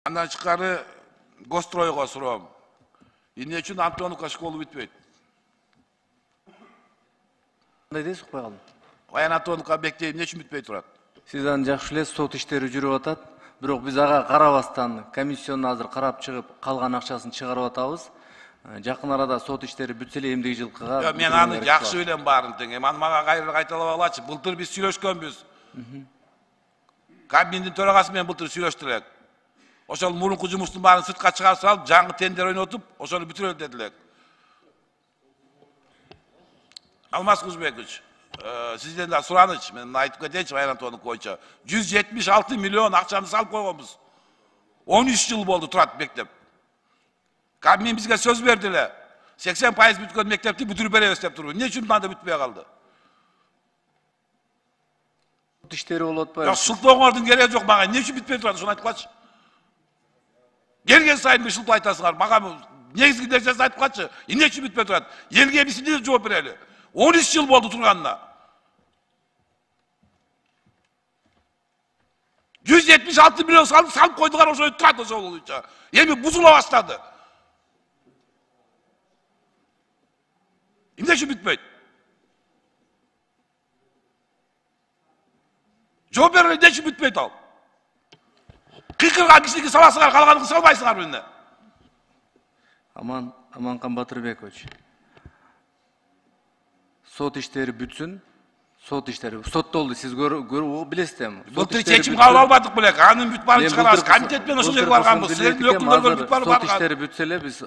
Андан чыккары Гостройго суроом. Эмне үчүн Антоновка школу бүтпөйт? Кандай дейсиз, укпай калдым. Аян Антоновка мектеби эмне үчүн бүтпөй турат? Сиз аны жакшы элесиз, сот иштери жүрүп атат. Бирок биз ага карабастан комиссиону азыр карап чыгып, калган акчасын чыгарып атабыз. Жакын арада сот иштери бүтсө эле эмдиги жылкыга. Мен аны жакшы билем баарын тең. Аны мага кайра кайталап алачы. Былтыр биз сүйлөшкөнбүз. Кабинеттин төрагасы менен былтыр сүйлөштүр элек. Ошол мурунку жумуштун баарын сыртка чыгарып салып, жаңы тендер ойнотуп, ошону бүтүрөлү дедилер. Алмаз Кузбекович, сизден да сураныч, мен айтып кетейинчи Аян Антоновка боюнча. 176 миллион акчаны салып койгонбуз. 13 жыл болду турат мектеп. Кабинет бизге сөз берди эле. 80% бүткөн мектепти бүтүрүп беребиз деп турду. Эмне үчүн мында бүтпөй калды? Сот иштери болуп атпайбы? Жок, шылтооңордун кереги жок мага. Эмне үчүн бүтпөй турат? Ошону айткылачы. Келген сайын бир шылтоо айтасыңар. Мага негизги нерсесин айтып калчы. Эмне үчүн бүтпөй турат? Элге биз эмне жооп берели? 13 жыл болду турганына. 176 миллион салып койдугар, ошо турат ошол боюнча. Эми бузула баштады. Эмне үчүн бүтпөйт? Жооп берели, эмне үчүн бүтпөйт ал? Кыйкырган кишиники саласыңар, калганын салбайсыңар эмне? Аманкан Батырбекович. Сот иштери бүтсүн. Сот иштери соттолду, сиз билесиз да. Былтыр чечим кабыл албадык белек. Анын бүт барын чыгарабыз. Комитет менен ошол жерге барганбыз. Силердин өкүлдөргө бүт бары барган. Сот иштери бүтсө эле биз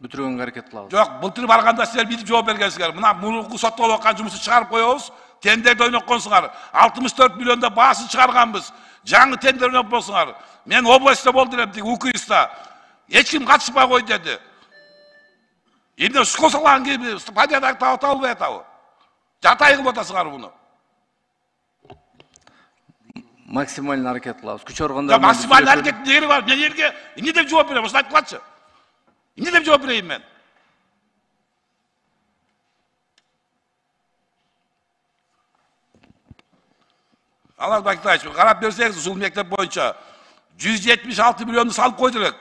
бүтүргөнгө аракет кылабыз. Жок, былтыр барганда силер билип жооп бергенсиңер. Мына мурунку соттолуп аткан жумушту чыгарып коебуз. Тендерди ойнокконсуңар. 64 миллионда баасын чыгарганбыз. Жаңы тендер ойноп болсуңар. Мен областта болдум элем, УКИСта. Эч ким катышпай кой деди. Эмне школ салган кийин стипендия табылбай атабы? Жатай кылып атасыңар буну. Максималный аракет кылабыз. Күч органдар. Максималный аракеттин кереги бар. Мен элге эмне деп жооп берем? Ошону айтып калчы. Эмне деп жооп берейин мен? Алар Бактаевич, карап берсеңиз, ушул мектеп боюнча 176 миллионду салып койду элек.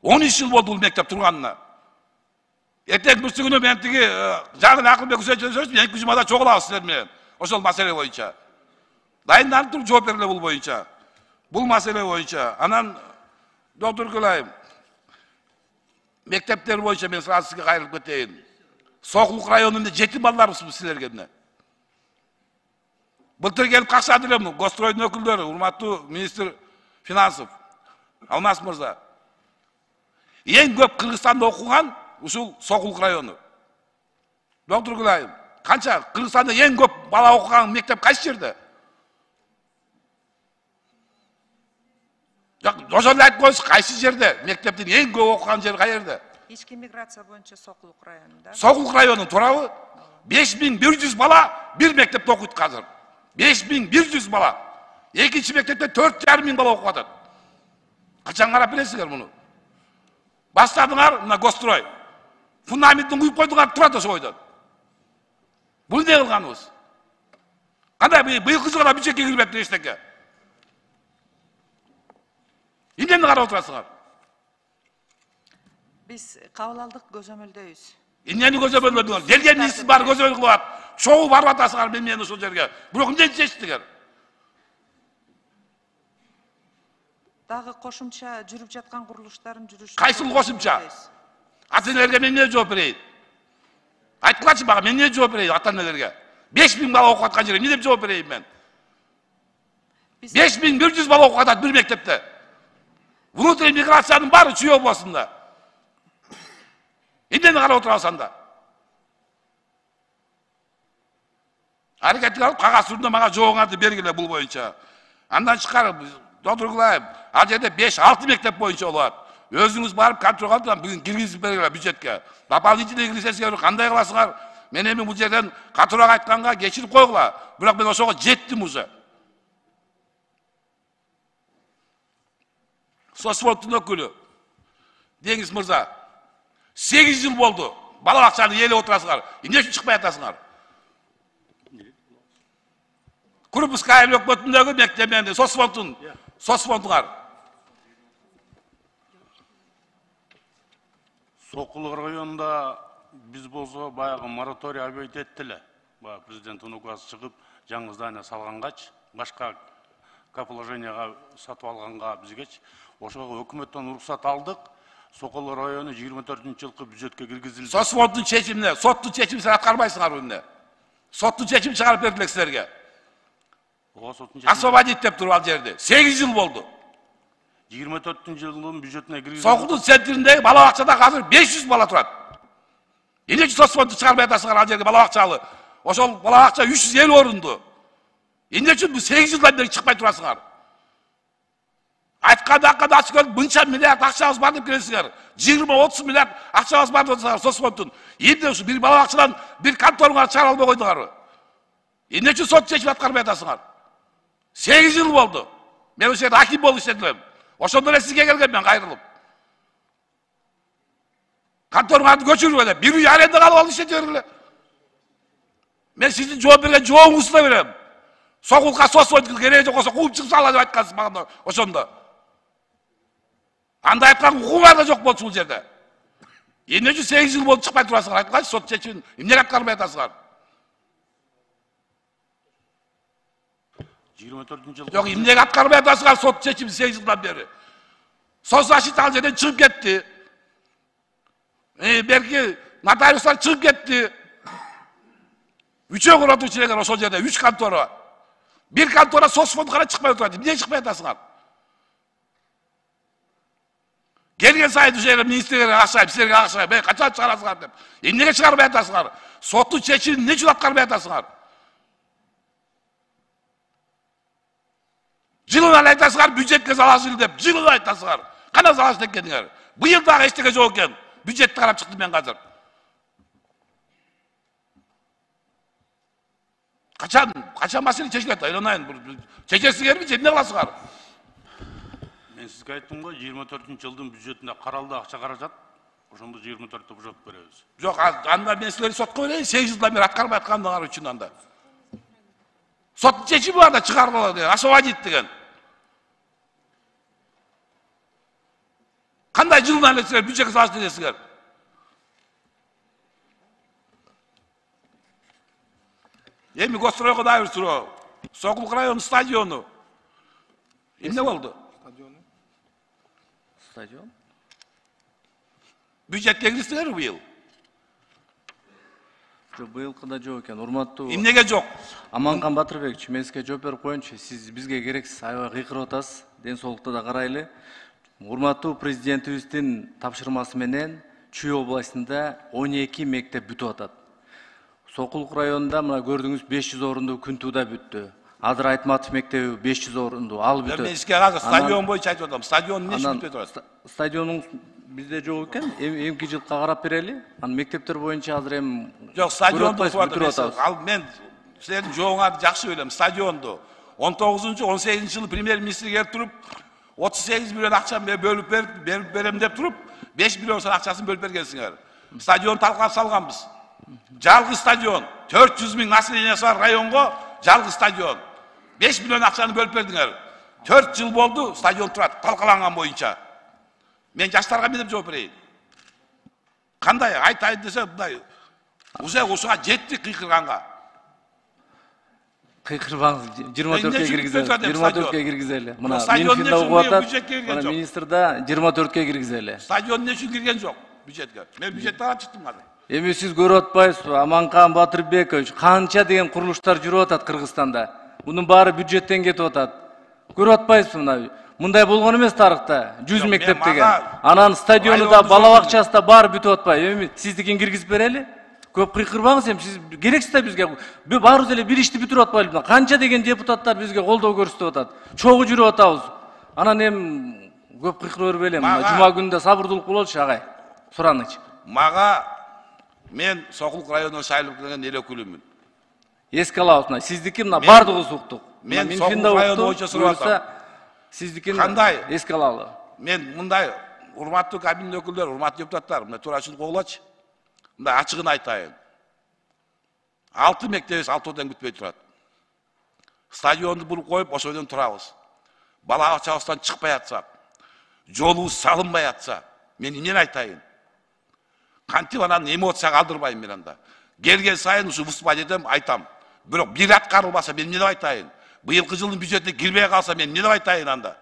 13 жыл болду бул мектеп турганына. Эртең бүрсү күнү мен тиги жаңы Акылбек Үсенчи мен 2 жумада чогулабыз силер менен. Ошол маселе боюнча. Дайынданып туруп жооп бериле бул боюнча. Бул маселе боюнча. Анан доктор Гүлайым, мектептер боюнча мен сразу сизге кайрылып кетейин. Сокулук районунда жетим балдарыбызбы силерге эмне? Былтыр келип какшады элем Гостройдун өкүлдөрү, урматтуу министр финансов Алмаз мырза. Эң көп Кыргызстанда окуган ушул Сокулук району. Доктор Гүлайым, канча Кыргызстанда эң көп бала окуган мектеп кайсы жерде? Жок, ошону айтып коюңуз, кайсы жерде? Мектептин эң көп окуган жери кай жерде? Ички миграция боюнча Сокулук районунда. Сокулук району туурабы? 5100 бала бир мектепте окуйт азыр. 5100 бала. Экинчи мектепте 4500 бала окуп атат. Качан карап билесиңер муну? Баштадыңар, мына Гострой. Фундаментин куюп койдуңар, турат ошо бойдон. Бул эмне кылганыбыз? Кандай быйылкы жылга бюджетке кирбептир эчтеке? Эмнени карап отурасыңар? Биз кабыл алдык, көзөмөлдөйбүз. Эмнени көзөмөлдөдүңөр? Келген иштин баары көзөмөл кылып атат. Чогуу барып атасыңар менен ошол жерге. Бирок эмнени чечтиңер? Дагы кошумча жүрүп жаткан курулуштардын жүрүшү. Кайсыл кошумча? Ата-энелерге мен эмне жооп берейин? Айткылачы мага, мен эмне жооп берейин ата-энелерге? 5000 бала окуп аткан жерге эмне деп жооп берейин мен? 5100 бала окуп атат бир мектепте. Внутренний миграциянын баары Чүй областында. Эмнени карап отурабыз анда? Аракетиңер алып, кагаз түрүндө мага жообуңарды бергиле бул боюнча. Андан чыккары, доктор Гүлайым, ал жерде 5-6 мектеп боюнча болот. Өзүңүз барып контроль кылып, бүгүн киргизип бергиле бюджетке. Дополнительный киргизесиңер, кандай кыласыңар? Мен эми бул жерден катуураак айтканга кечирип койгула. Бирок мен ошого жеттим уже. Сосфордтун өкүлү Деңиз мырза, 8 жыл болду. Бала бакчаны ээлеп отурасыңар. Эмне үчүн чыкпай атасыңар? Крупская өкмөтүндөгү мектептен Сосфордтун Сокул районунда биз болсо баягы мораторий объявить этти эле. Баягы президенттин указы чыгып, жаңы здание салгангач, башка каположенияга сатып алганга бизгеч ошого өкмөттөн уруксат алдык. Сокул району 24-жылкы бюджетке киргизилди. Соттун чечимине, соттун чечимин сен аткарбайсыңар эмне? Соттун чечимин чыгарып бердилер силерге. Освободить деп туруп ал жерди. 8 жыл болду. 24-жылдын бюджетине киргизилди. Сокулдун центриндеги бала бакчада азыр 500 бала турат. Эмне үчүн соцфондду чыгарбай атасыңар ал жерге бала бакчалы? Ошол бала бакча 350 орунду. Эмне үчүн бул 8 жылдан бери чыкпай турасыңар? Айтканда ачык көрүп мынча миллиард акчабыз бар деп келесиңер. 20-30 миллиард акчабыз бар десеңер соцфонддун. Эмне ушу бир бала бакчадан бир контораңа чыгара албай койдуңарбы? Эмне үчүн сот чечип аткарбай атасыңар? 8 жыл болду. Мен ошол жерде аким болуп иштедим. Ошондо эле сизге келгем мен кайрылып. Контораңарды көчүрүп эле, бир үй аренда калып алып иштете бергиле. Мен сиздин жооп берген жооңузду да берем. Сокулга соцфонд кереги жок болсо кууп чыгып сала деп айткансыз мага ошондо. Анда айткан укугуңар да жок болчу бул жерде. Эмне үчүн 8 жыл болуп чыкпай турасыңар? Айтканчы сот чечимин эмнеге аткарбай атасыңар? 24-жылкы. Жок, эмнеге аткарбай атасыңар сот чечимин 8 жылдан бери? Соцзащита ал жерден чыгып кетти. Берки нотариустар чыгып кетти. Үчөө куротуучулар ошол жерде 3 контора. Бир контора соцфонд гана чыкпай турат. Эмне чыкпай атасыңар? Келген сайын ошол жерде министрлерге акча, силерге акча, мен качан чыгарасыңар деп. Эмнеге чыгарбай атасыңар? Соттун чечимин эмне үчүн аткарбай атасыңар? Жылына айтасыңар бюджетке залажыл деп, жылына айтасыңар. Кана залажыл экениңер? Быйыл дагы эчтеке жок экен. Бюджетти карап чыктым мен азыр. Качан маселе чечилет? Ойлонайын. Чечесиңерби, же эмне кыласыңар? Мен сизге айттым го, 24-жылдын бюджетине каралды акча каражат. Ошондо 24-тө бюджет беребиз. Жок, анда мен силерди сотко берейин, 8 жылдан бери аткарбай аткандыгыңар үчүн анда. Соттун чечими бар да чыгаргыла деген, освободить деген. Кандай жылдан эле силер бюджетке салыш десиңер? Эми Гостройго дагы бир суроо. Сокул районунун стадиону эмне болду? Стадион? Бюджетке киргиздиңерби быйыл? Быйылкыда жок экен. Урматтуу Эмнеге жок? Аманкан Батырбекович, мен сизге жооп берип коеюнчу. Сиз бизге керексиз, аябай кыйкырып атасыз. Ден соолукта да карайлы. Урматтуу президентибиздин тапшырмасы менен Чүй областында 12 мектеп бүтүп атат. Сокулук районунда мына көрдүңүз 500 орунду Күнтууда бүттү. Адыр Айтматов мектеби 500 орунду ал бүтөт. Мен сизге азыр стадион боюнча айтып атам. Стадион эмне үчүн бүтөт атат? Стадионун бизде жок экен. Эмки жылга карап берели. Анан мектептер боюнча азыр эми жок, стадионду бүтүп атат. Ал мен силердин жооңарды жакшы билем. Стадионду 19-18 жылы премьер-министр келип туруп 38 миллион акчаны бөлүп берем деп туруп 5 миллион сом акчасын бөлүп бергенсиңер. Стадион талкалап салганбыз. Жалгыз стадион, 400 миң населениясы бар районго жалгыз стадион. 5 миллион акчаны бөлүп бердиңер. 4 жыл болду, стадион турат, талкаланган боюнча. Мен жаштарга эмне деп жооп берейин? Кандай айтайын десе, мындай уже ушуга жетти кыйкырганга. Кыйкырбаңыз, 24-ке киргизели. 24-ке киргизели. Мына Минфинда угуп атат. Мына министрда 24-ке киргизели. Стадион эмне үчүн кирген жок бюджетке? Мен бюджетти карап чыктым азыр. Эми сиз көрүп атпайсызбы? Аманкан Батырбекович, канча деген курулуштар жүрүп атат Кыргызстанда. Мунун баары бюджеттен кетип атат. Көрүп атпайсызбы мына? Мындай болгон эмес тарыхта. 100 мектеп деген. Анан стадиону да, бала бакчасы да баары бүтүп атпайбы? Эми сиздикин киргизип берели? Көп кыйкырбаңыз, эми сиз керексиз да бизге. Баарыбыз эле бир ишти бүтүрүп атпайлыбы? Канча деген депутаттар бизге колдоо көрсөтүп атат. Чогуу жүрүп атабыз. Анан эми көп кыйкыра бербелем. Жума күнүндө сабырдуулук бололчу агай. Сураныч. Мага мен Сокулук районунун шайлып келген эл өкүлүмүн. Эске алабыз. Сиздики мына бардыгыбыз уктук. Мен Сокулук району боюнча сурап атам. Сиздикин кандай? Эске алалы. Мен мындай урматтуу кабинет өкүлдөр, урматтуу депутаттар, мына туурачын коголачы. Мындай ачыгын айтайын. 6 мектебибиз 6 одан бүтпөй турат. Стадионду буруп коюп, ошол жерден турабыз. Бала бакчабыздан чыкпай атсак, жолубуз салынбай атса, мен эмнени айтайын? Кантип анан эмоция калтырбайм мен анда. Келген сайын ушу выступать этем, айтам. Бирок бир аткарылбаса мен эмне деп айтайын? Быйылкы жылдын бюджетине кирбей калса мен эмне деп айтайын анда?